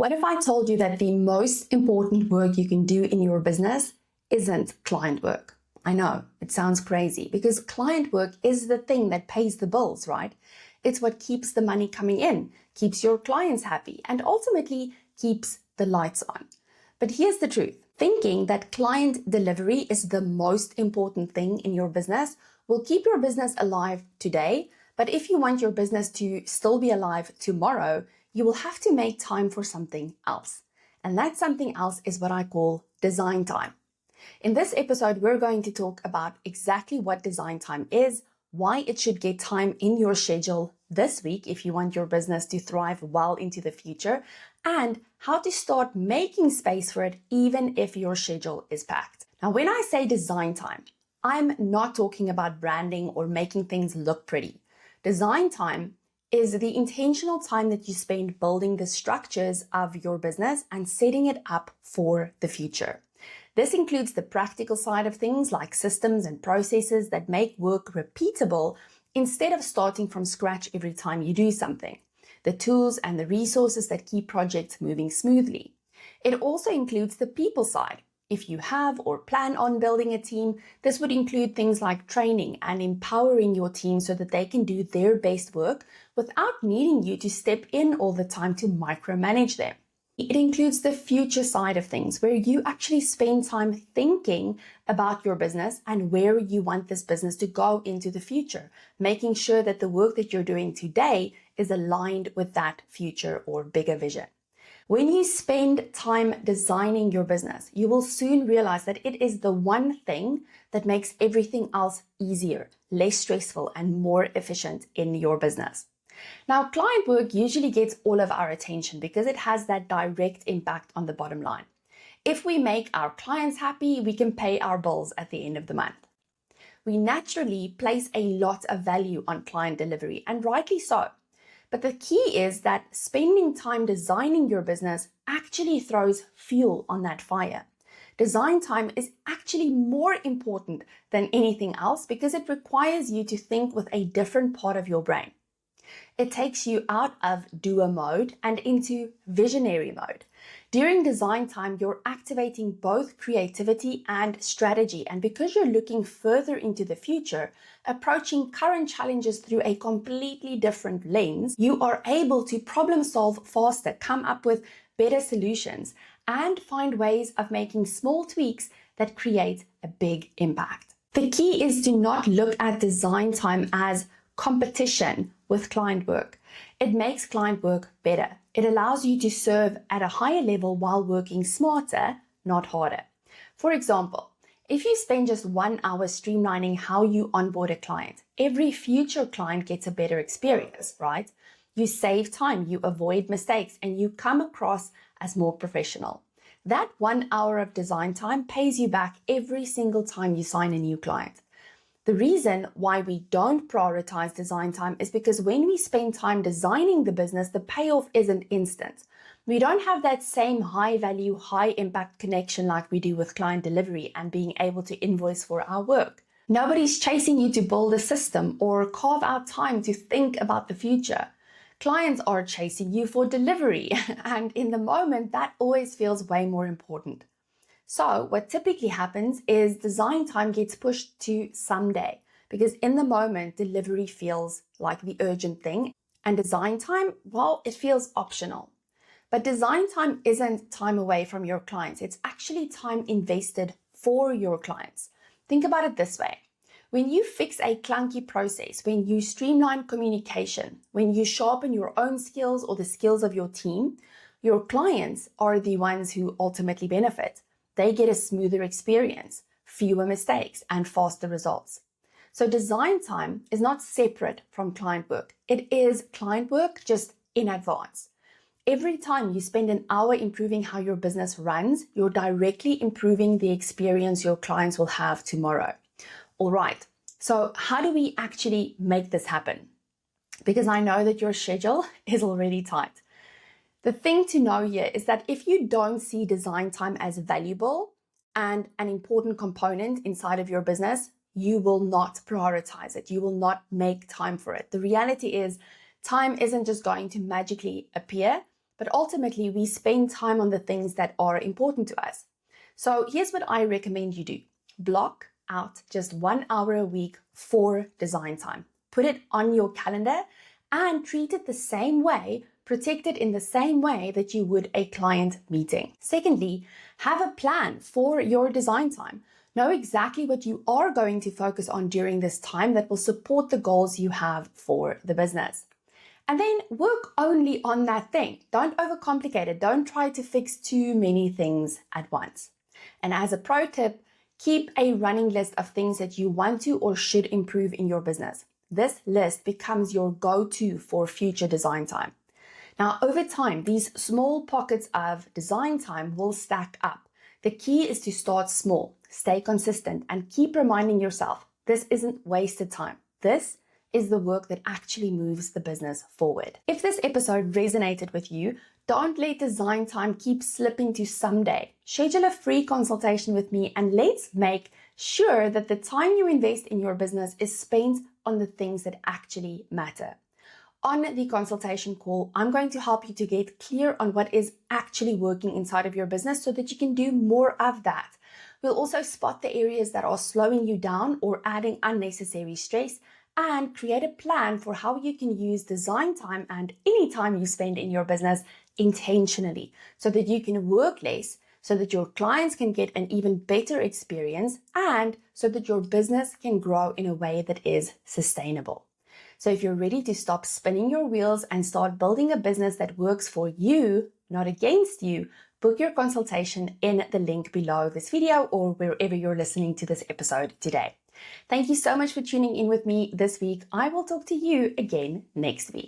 What if I told you that the most important work you can do in your business isn't client work? I know, it sounds crazy because client work is the thing that pays the bills, right? It's what keeps the money coming in, keeps your clients happy, and ultimately keeps the lights on. But here's the truth. Thinking that client delivery is the most important thing in your business will keep your business alive today. But if you want your business to still be alive tomorrow, you will have to make time for something else. And that something else is what I call design time. In this episode, we're going to talk about exactly what design time is, why it should get time in your schedule this week if you want your business to thrive well into the future, and how to start making space for it even if your schedule is packed. Now, when I say design time, I'm not talking about branding or making things look pretty. Design time is the intentional time that you spend building the structures of your business and setting it up for the future. This includes the practical side of things like systems and processes that make work repeatable instead of starting from scratch every time you do something. The tools and the resources that keep projects moving smoothly. It also includes the people side. If you have or plan on building a team, this would include things like training and empowering your team so that they can do their best work without needing you to step in all the time to micromanage them. It includes the future side of things, where you actually spend time thinking about your business and where you want this business to go into the future, making sure that the work that you're doing today is aligned with that future or bigger vision. When you spend time designing your business, you will soon realize that it is the one thing that makes everything else easier, less stressful, and more efficient in your business. Now, client work usually gets all of our attention because it has that direct impact on the bottom line. If we make our clients happy, we can pay our bills at the end of the month. We naturally place a lot of value on client delivery, and rightly so. But the key is that spending time designing your business actually throws fuel on that fire. Design time is actually more important than anything else because it requires you to think with a different part of your brain. It takes you out of doer mode and into visionary mode. During design time, you're activating both creativity and strategy. And because you're looking further into the future, approaching current challenges through a completely different lens, you are able to problem solve faster, come up with better solutions, and find ways of making small tweaks that create a big impact. The key is to not look at design time as competition with client work. It makes client work better. It allows you to serve at a higher level while working smarter, not harder. For example, if you spend just 1 hour streamlining how you onboard a client, every future client gets a better experience, right? You save time, you avoid mistakes, and you come across as more professional. That 1 hour of design time pays you back every single time you sign a new client. The reason why we don't prioritize design time is because when we spend time designing the business, the payoff isn't instant. We don't have that same high value, high impact connection like we do with client delivery and being able to invoice for our work. Nobody's chasing you to build a system or carve out time to think about the future. Clients are chasing you for delivery, and in the moment, that always feels way more important. So what typically happens is design time gets pushed to someday because in the moment, delivery feels like the urgent thing, and design time, well, it feels optional. But design time isn't time away from your clients. It's actually time invested for your clients. Think about it this way. When you fix a clunky process, when you streamline communication, when you sharpen your own skills or the skills of your team, your clients are the ones who ultimately benefit. They get a smoother experience, fewer mistakes, and faster results. So design time is not separate from client work. It is client work, just in advance. Every time you spend an hour improving how your business runs, you're directly improving the experience your clients will have tomorrow. All right, so how do we actually make this happen? Because I know that your schedule is already tight. The thing to know here is that if you don't see design time as valuable and an important component inside of your business, you will not prioritize it. You will not make time for it. The reality is time isn't just going to magically appear, but ultimately we spend time on the things that are important to us. So here's what I recommend you do. Block out just 1 hour a week for design time. Put it on your calendar and treat it the same way, protect it in the same way that you would a client meeting. Secondly, have a plan for your design time. Know exactly what you are going to focus on during this time that will support the goals you have for the business. And then work only on that thing. Don't overcomplicate it. Don't try to fix too many things at once. And as a pro tip, keep a running list of things that you want to or should improve in your business. This list becomes your go-to for future design time. Now, over time, these small pockets of design time will stack up. The key is to start small, stay consistent, and keep reminding yourself, this isn't wasted time. This is the work that actually moves the business forward. If this episode resonated with you, don't let design time keep slipping to someday. Schedule a free consultation with me and let's make sure that the time you invest in your business is spent on the things that actually matter. On the consultation call, I'm going to help you to get clear on what is actually working inside of your business so that you can do more of that. We'll also spot the areas that are slowing you down or adding unnecessary stress and create a plan for how you can use design time and any time you spend in your business intentionally so that you can work less, so that your clients can get an even better experience, and so that your business can grow in a way that is sustainable. So if you're ready to stop spinning your wheels and start building a business that works for you, not against you, book your consultation in the link below this video or wherever you're listening to this episode today. Thank you so much for tuning in with me this week. I will talk to you again next week.